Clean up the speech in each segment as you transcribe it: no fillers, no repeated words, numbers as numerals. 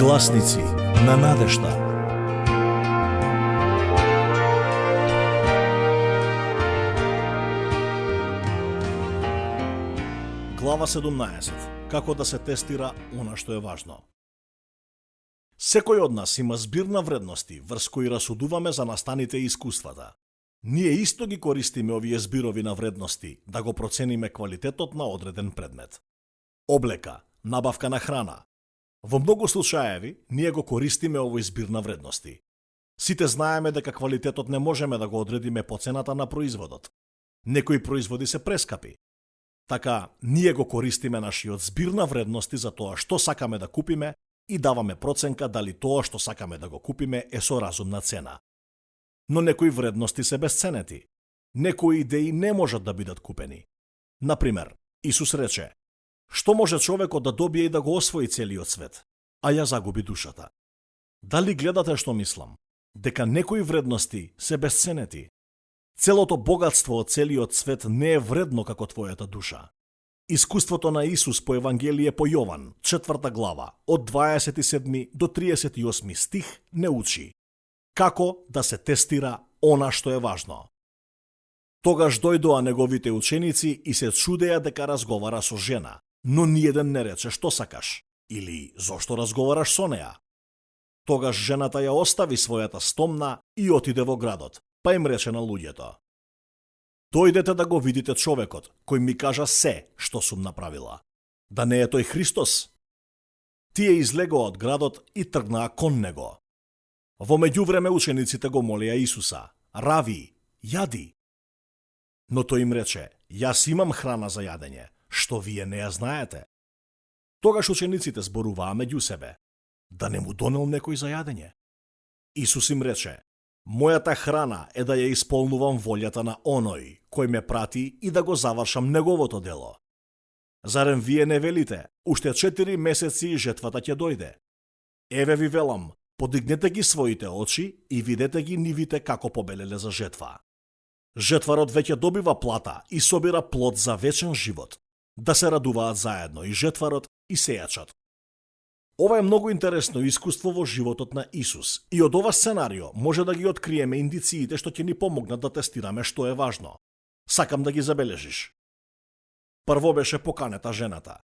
Гласници на надежда. Глава 17. Како да се тестира она што е важно. Секој од нас има збир на вредности врз кои расудуваме за настаните и искуствата. Ние исто ги користиме овие збирови на вредности да го процениме квалитетот на одреден предмет. Облека, набавка на храна. Во многу случаеви ние го користиме овој збир на вредности. Сите знаеме дека квалитетот не можеме да го одредиме по цената на производот. Некои производи се прескапи. Така, ние го користиме нашиот збир на вредности за тоа што сакаме да купиме и даваме проценка дали тоа што сакаме да го купиме е со разумна цена. Но некои вредности се бесценети. Некои идеи не можат да бидат купени. Например, Исус рече: "Што може човекот да добие и да го освои целиот свет, а ја загуби душата?" Дали гледате што мислам? Дека некои вредности се бесценети. Целото богатство од целиот свет не е вредно како твојата душа. Искуството на Исус по Евангелие по Јован, 4 глава, од 27 до 38 стих не учи како да се тестира она што е важно. Тогаш дојдоа неговите ученици и се чудеа дека разговара со жена, но ниеден не рече што сакаш или зошто разговараш со неа. Тогаш жената ја остави својата стомна и отиде во градот, па им рече на луѓето: "Дојдете да го видите човекот кој ми кажа се што сум направила. Да не е тој Христос?" Тие излегоа од градот и тргнаа кон него. Во меѓувреме учениците го молеа Исуса: "Рави, јади." Но тој им рече: "Јас имам храна за јадење, што вие не ја знаете." Тогаш учениците зборуваа меѓу себе: "Да не му донел некој за јадење?" Исус им рече: "Мојата храна е да ја исполнувам волјата на оној кој ме прати и да го завршам неговото дело. Зарем вие не велите, уште 4 месеци и жетвата ќе дојде? Еве ви велам, подигнете ги своите очи и видете ги нивите како побелеле за жетва. Жетварот веќе добива плата и собира плод за вечен живот. Да се радуваат заедно и жетварот и сејачот." Ова е многу интересно искуство во животот на Исус и од ова сценарио може да ги откриеме индициите што ќе ни помогнат да тестираме што е важно. Сакам да ги забележиш. Прво беше поканета жената.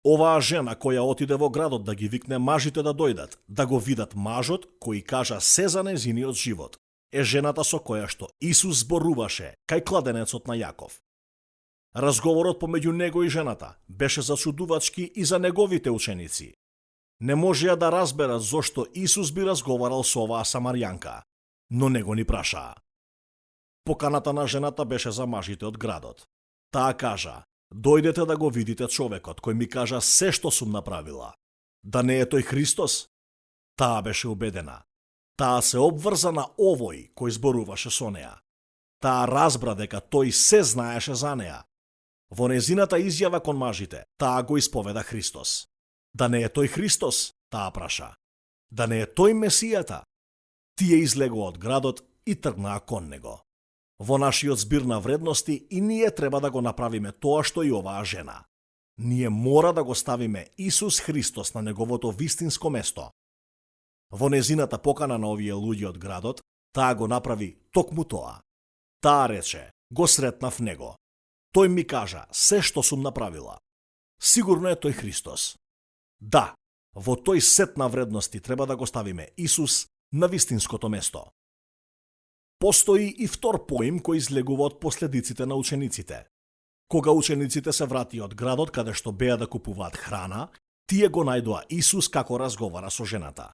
Оваа жена која отиде во градот да ги викне мажите да дојдат, да го видат мажот кој кажа се за незиниот живот, е жената со која што Исус зборуваше кај кладенецот на Јаков. Разговорот помеѓу него и жената беше зачудувачки и за неговите ученици. Не можеа да разберат зошто Исус би разговарал со оваа самарјанка, но него ни прашаа. Поканата на жената беше за мажите од градот. Таа кажа: "Дојдете да го видите човекот кој ми кажа се што сум направила. Да не е тој Христос?" Таа беше убедена. Таа се обврза на овој кој зборуваше со неа. Таа разбра дека тој се знаеше за неа. Во незината изјава кон мажите, таа го исповеда Христос. Да не е тој Христос? Таа праша. Да не е тој Месијата? Тие излегоа од градот и тргнаа кон него. Во нашиот збир на вредности и ние треба да го направиме тоа што и оваа жена. Ние мора да го ставиме Исус Христос на неговото вистинско место. Во незината покана на овие луѓе од градот, таа го направи токму тоа. Таа рече: "Го сретнав него. Тој ми кажа се што сум направила. Сигурно е тој Христос." Да, во тој сет на вредности треба да го ставиме Исус на вистинското место. Постои и втор поим кој излегува од последиците на учениците. Кога учениците се вратија од градот каде што беа да купуваат храна, тие го најдоа Исус како разговара со жената.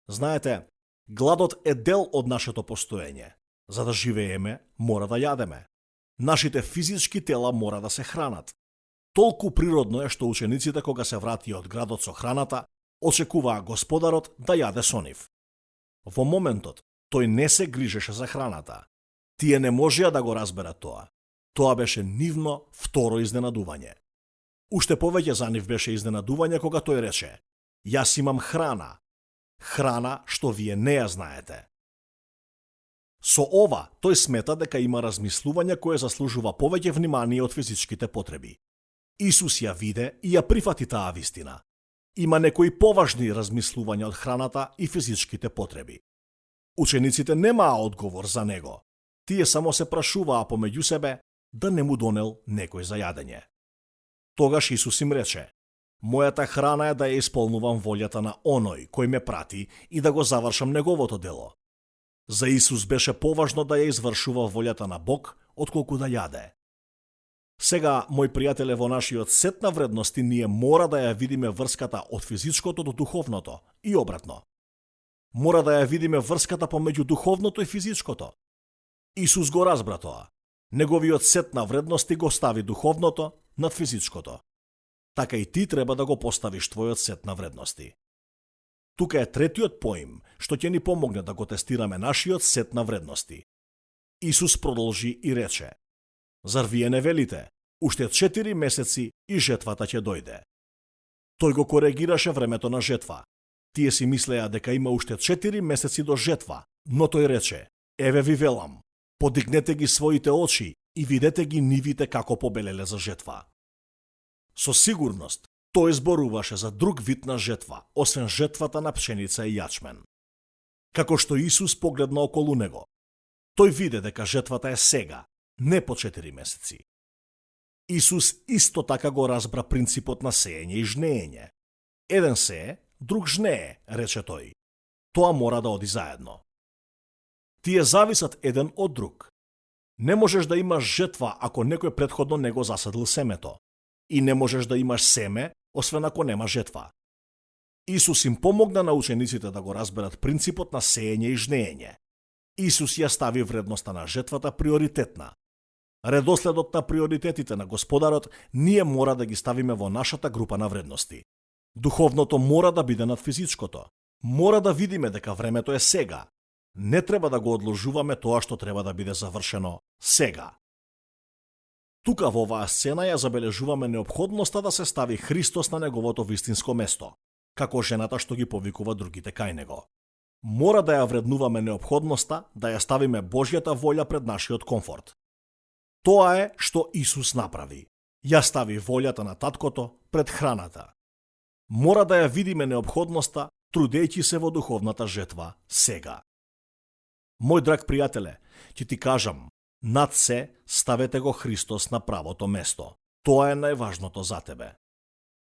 Знаете, гладот е дел од нашето постоење. За да живееме, мора да јадеме. Нашите физички тела мора да се хранат. Толку природно е што учениците кога се вратија од градот со храната, очекуваа Господарот да јаде со нив. Во моментот, тој не се грижеше за храната. Тие не можеа да го разберат тоа. Тоа беше нивно второ изненадување. Уште повеќе за нив беше изненадување кога тој рече: "Јас имам храна. Храна што вие не ја знаете." Со ова, тој смета дека има размислување кое заслужува повеќе внимание од физичките потреби. Исус ја виде и ја прифати таа вистина. Има некои поважни размислувања од храната и физичките потреби. Учениците немаа одговор за него. Тие само се прашуваа помеѓу себе да не му донел некој за јадење. Тогаш Исус им рече: мојата храна е да ја исполнувам волјата на оној кој ме прати и да го завршам неговото дело. За Исус беше поважно да ја извршува волјата на Бог, отколку да јаде. Сега, мој пријателе, во нашиот сет на вредности ние мора да ја видиме врската од физичкото до духовното и обратно. Мора да ја видиме врската помеѓу духовното и физичкото. Исус го разбра тоа. Неговиот сет на вредности го стави духовното над физичкото. Така и ти треба да го поставиш твојот сет на вредности. Тука е третиот поим, што ќе ни помогне да го тестираме нашиот сет на вредности. Исус продолжи и рече: зар вие не велите, уште 4 месеци и жетвата ќе дојде? Тој го коригираше времето на жетва. Тие си мислеа дека има уште 4 месеци до жетва, но тој рече: еве ви велам, подигнете ги своите очи и видете ги нивите како побелеле за жетва. Со сигурност, тој зборуваше за друг вид на жетва, освен жетвата на пшеница и јачмен. Како што Исус погледна околу него, тој виде дека жетвата е сега, не по 4 месеци. Исус исто така го разбра принципот на сеење и жнеење. Еден сее, друг жнее, рече тој. Тоа мора да оди заедно. Тие зависат еден од друг. Не можеш да имаш жетва ако некој претходно не го засадил семето. И не можеш да имаш семе, освен ако нема жетва. Исус им помогна на учениците да го разберат принципот на сеење и жнеење. Исус ја стави вредноста на жетвата приоритетна. Редоследот на приоритетите на Господарот ние мора да ги ставиме во нашата група на вредности. Духовното мора да биде над физичкото. Мора да видиме дека времето е сега. Не треба да го одложуваме тоа што треба да биде завршено сега. Тука во оваа сцена ја забележуваме неопходноста да се стави Христос на неговото вистинско место, како жената што ги повикува другите кај него. Мора да ја вреднуваме неопходноста да ја ставиме Божјата волја пред нашиот комфорт. Тоа е што Исус направи. Ја стави волјата на таткото пред храната. Мора да ја видиме неопходноста, трудејќи се во духовната жетва сега. Мој драг пријателе, ќе ти кажам, над се ставете го Христос на правото место. Тоа е најважното за тебе.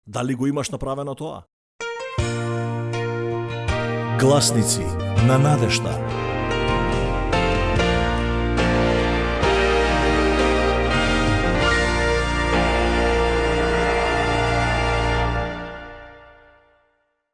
Дали го имаш направено тоа? Гласници на надежда.